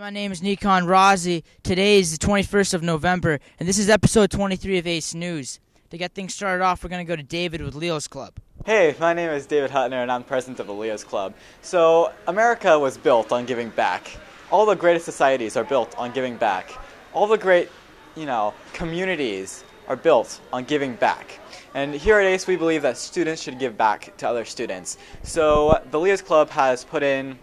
My name is Nikon Razi. Today is the 21st of November, and this is episode 23 of A.C.E News. To get things started off, we're going to go to David with Leo's Club. Hey, my name is David Hutner, and I'm president of the Leo's Club. So, America was built on giving back. All the greatest societies are built on giving back. All the great, communities are built on giving back. And here at ACE, we believe that students should give back to other students. So, the Leo's Club has put in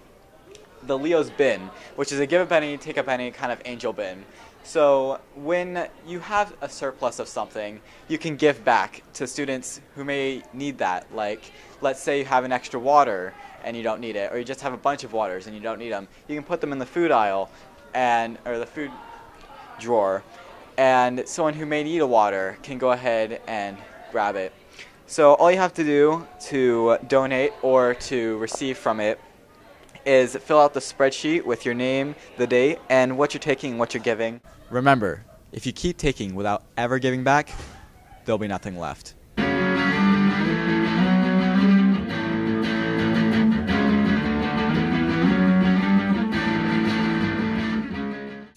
the Leo's bin, which is a give a penny, take a penny kind of angel bin. So when you have a surplus of something, you can give back to students who may need that. Like, let's say you have an extra water and you don't need it, or you just have a bunch of waters and you don't need them. You can put them in the food aisle or the food drawer, and someone who may need a water can go ahead and grab it. So all you have to do to donate or to receive from it is fill out the spreadsheet with your name, the date, and what you're taking and what you're giving. Remember, if you keep taking without ever giving back, there'll be nothing left. If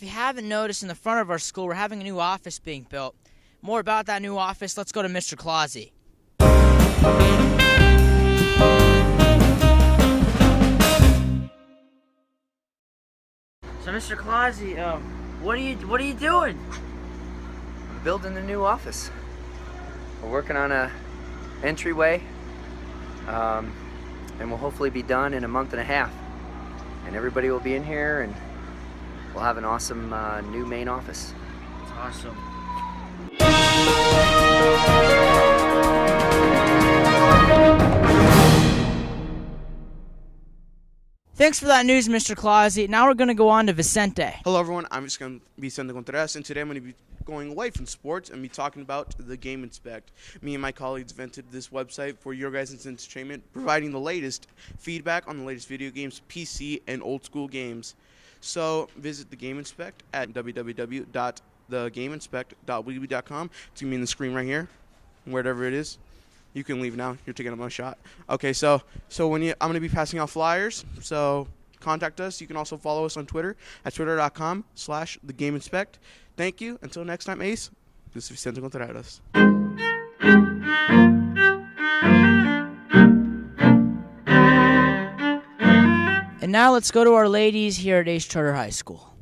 you haven't noticed, in the front of our school, we're having a new office being built. More about that new office, let's go to Mr. Clausey. So, Mr. Clausey, what are you doing? I'm building a new office. We're working on a entryway, and we'll hopefully be done in a month and a half. And everybody will be in here, and we'll have an awesome new main office. It's awesome. Thanks for that news, Mr. Clausey. Now we're going to go on to Vicente. Hello, everyone. I'm just going to be Vicente Contreras, and today I'm going to be going away from sports and be talking about the Game Inspect. Me and my colleagues invented this website for your guys' entertainment, providing the latest feedback on the latest video games, PC, and old school games. So visit the Game Inspect at www.thegameinspect.weebly.com. It's going to be in the screen right here, wherever it is. You can leave now. You're taking up my shot. Okay, so I'm going to be passing out flyers. So contact us. You can also follow us on Twitter at twitter.com/thegameinspect. Thank you. Until next time, Ace. This is Vicente Contreras. And now let's go to our ladies here at Ace Charter High School.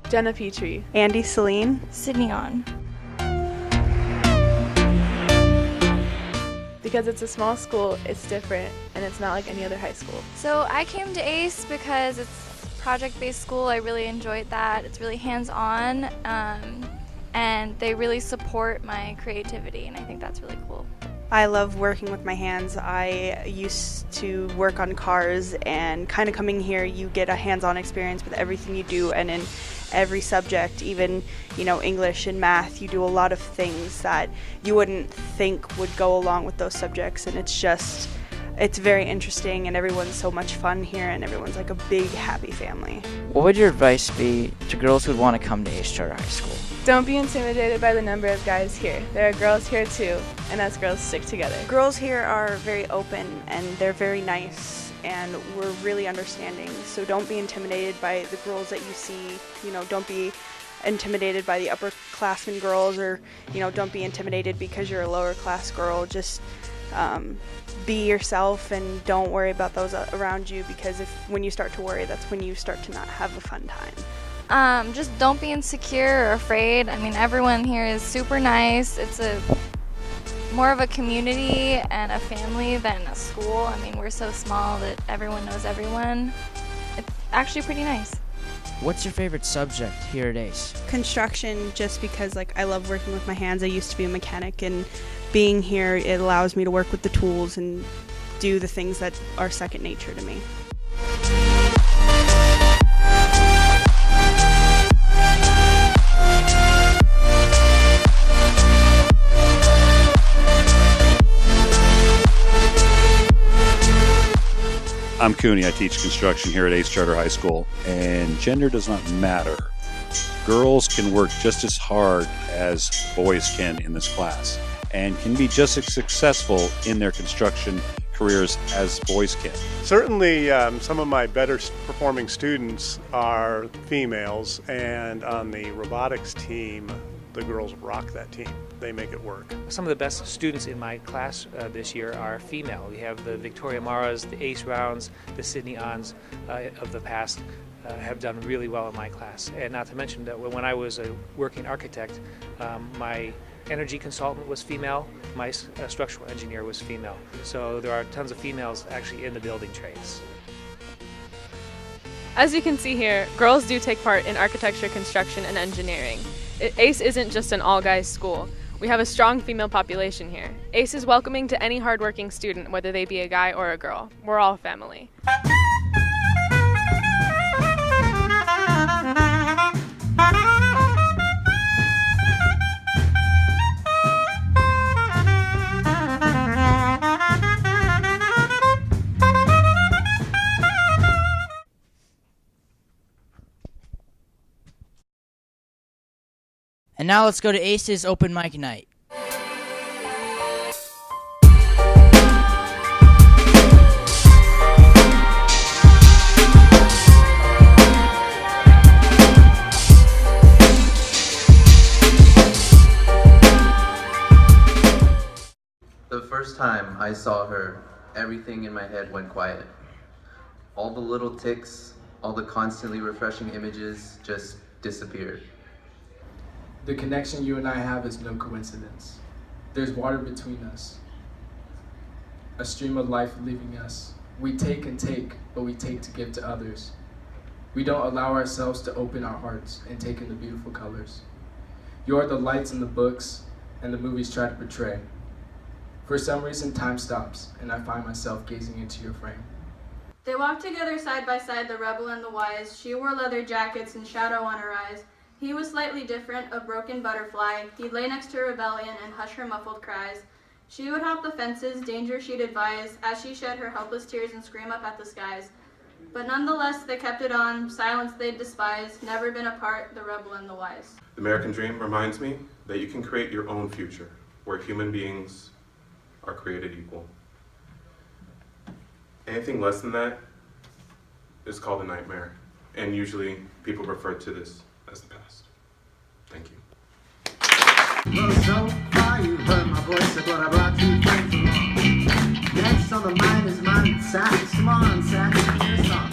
Jenna Petrie. Andy Celine. Sydney On. Because it's a small school, it's different, and it's not like any other high school. So I came to ACE because it's project-based school. I really enjoyed that. It's really hands-on, and they really support my creativity, and I think that's really cool. I love working with my hands. I used to work on cars, and kind of coming here, you get a hands-on experience with everything you do, and in every subject, even English and math, you do a lot of things that you wouldn't think would go along with those subjects, and it's very interesting, and everyone's so much fun here, and everyone's like a big happy family. What would your advice be to girls who would want to come to Ace Charter High School? Don't be intimidated by the number of guys here. There are girls here too, and us girls stick together. Girls here are very open, and they're very nice, and we're really understanding. So don't be intimidated by the girls that you see. Don't be intimidated by the upperclassmen girls, or don't be intimidated because you're a lower class girl. Just be yourself and don't worry about those around you, because when you start to worry, that's when you start to not have a fun time. Just don't be insecure or afraid. I mean, everyone here is super nice. It's more of a community and a family than a school. I mean, we're so small that everyone knows everyone. It's actually pretty nice. What's your favorite subject here at ACE? Construction, just because I love working with my hands. I used to be a mechanic, and being here, it allows me to work with the tools and do the things that are second nature to me. I'm Cooney. I teach construction here at Ace Charter High School, and gender does not matter. Girls can work just as hard as boys can in this class. and can be just as successful in their construction careers as boys can. Certainly, some of my better performing students are females, and on the robotics team, the girls rock that team. They make it work. Some of the best students in my class this year are female. We have the Victoria Maras, the Ace Rounds, the Sydney Ons of the past have done really well in my class. And not to mention that when I was a working architect, my energy consultant was female, my structural engineer was female. So there are tons of females actually in the building trades. As you can see here, girls do take part in architecture, construction, and engineering. ACE isn't just an all-guys school. We have a strong female population here. ACE is welcoming to any hardworking student, whether they be a guy or a girl. We're all family. And now let's go to ACE's open mic night. The first time I saw her, everything in my head went quiet. All the little tics, all the constantly refreshing images just disappeared. The connection you and I have is no coincidence. There's water between us, a stream of life leaving us. We take and take, but we take to give to others. We don't allow ourselves to open our hearts and take in the beautiful colors. You are the lights in the books and the movies try to portray. For some reason, time stops, and I find myself gazing into your frame. They walked together side by side, the rebel and the wise. She wore leather jackets and shadow on her eyes. He was slightly different, a broken butterfly. He'd lay next to rebellion and hush her muffled cries. She would hop the fences, danger she'd advise, as she shed her helpless tears and scream up at the skies. But nonetheless, they kept it on, silence they'd despise, never been apart, the rebel and the wise. The American dream reminds me that you can create your own future, where human beings are created equal. Anything less than that is called a nightmare, and usually people refer to this as the past. Thank you. Well, so far you heard my voice, but I brought two friends along. Next on the mind is my sax. Come on, sax, here's a song.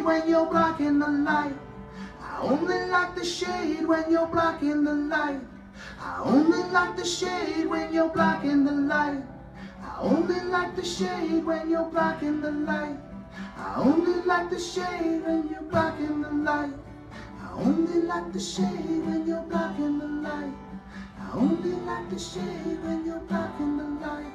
When you're blocking the light, I only like the shade when you're blocking the light. I only like the shade when you're blocking the light. I only like the shade when you're blocking the light. I only like the shade when you're blocking the light. I only like the shade when you're blocking the light. I only like the shade when you're blocking the light.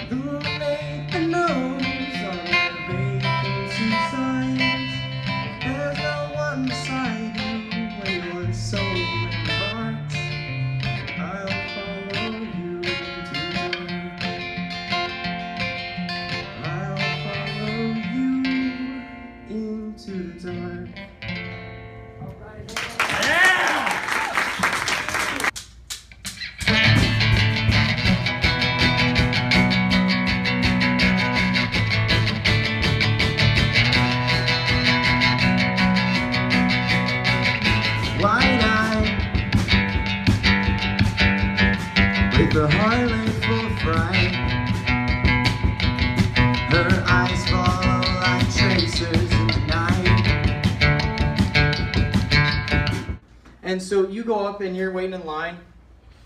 Illuminate the nose on the vacancy side. Her eyes fall like tracers in the night. And so you go up and you're waiting in line,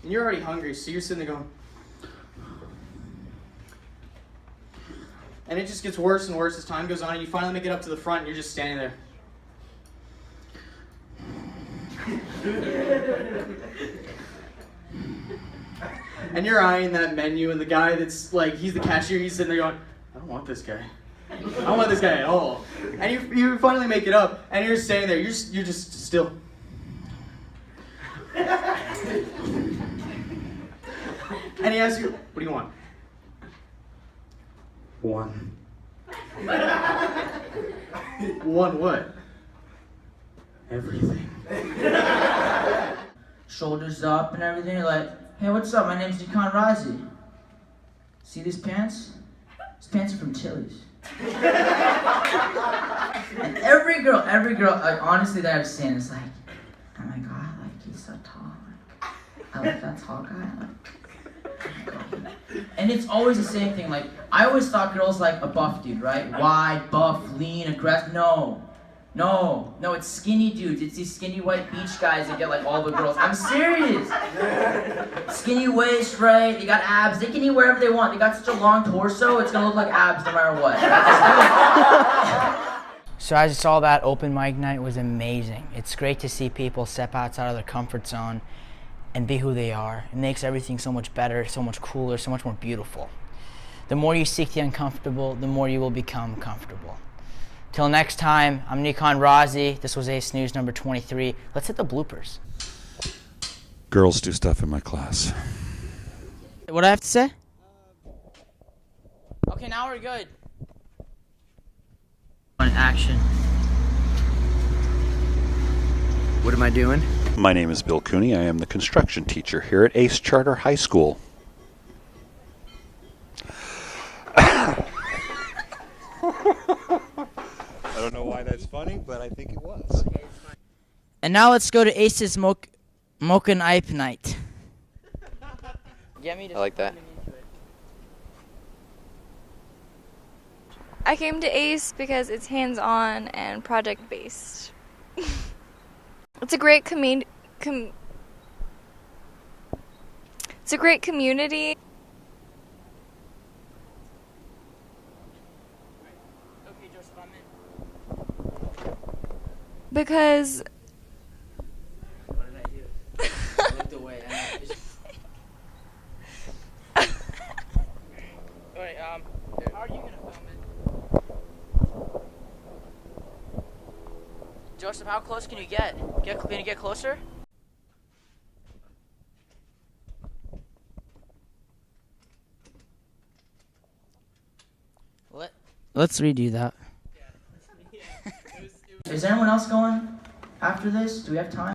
and you're already hungry, so you're sitting there going, and it just gets worse and worse as time goes on, and you finally make it up to the front, and you're just standing there. And you're eyeing that menu, and the guy that's like, he's the cashier, he's sitting there going, I don't want this guy. I don't want this guy at all. And you finally make it up, and you're standing there, you're just still. And he asks you, what do you want? One. One what? Everything. Shoulders up and everything. You're like, hey, what's up? My name's Deacon Razi. See these pants? These pants are from Chili's. And every girl, like, honestly, that I've seen is like, oh my god, like, he's so tall. Like, I like that tall guy. Like, and it's always the same thing. Like, I always thought girls like a buff dude, right? Wide, buff, lean, aggressive. No, it's skinny dudes. It's these skinny white beach guys that get like all the girls. I'm serious. Skinny waist, right? They got abs. They can eat wherever they want. They got such a long torso, it's gonna look like abs no matter what. So I just saw that open mic night was amazing. It's great to see people step outside of their comfort zone and be who they are. It makes everything so much better, so much cooler, so much more beautiful. The more you seek the uncomfortable, the more you will become comfortable. Till next time, I'm Nikon Razi. This was A.C.E. News number 23. Let's hit the bloopers. Girls do stuff in my class. What do I have to say? Okay, now we're good. On action. What am I doing? My name is Bill Cooney. I am the construction teacher here at A.C.E. Charter High School. I don't know why that's funny, but I think it was. And now let's go to A.C.E.'s Mocha Ipe night. I like that. I came to ACE because it's hands-on and project-based. It's a great community. It's a great community. Because what did I do? I looked away. Alright, how are you gonna film it? Joseph, how close can you get? Can you get closer? Let's redo that. Is anyone else going after this? Do we have time?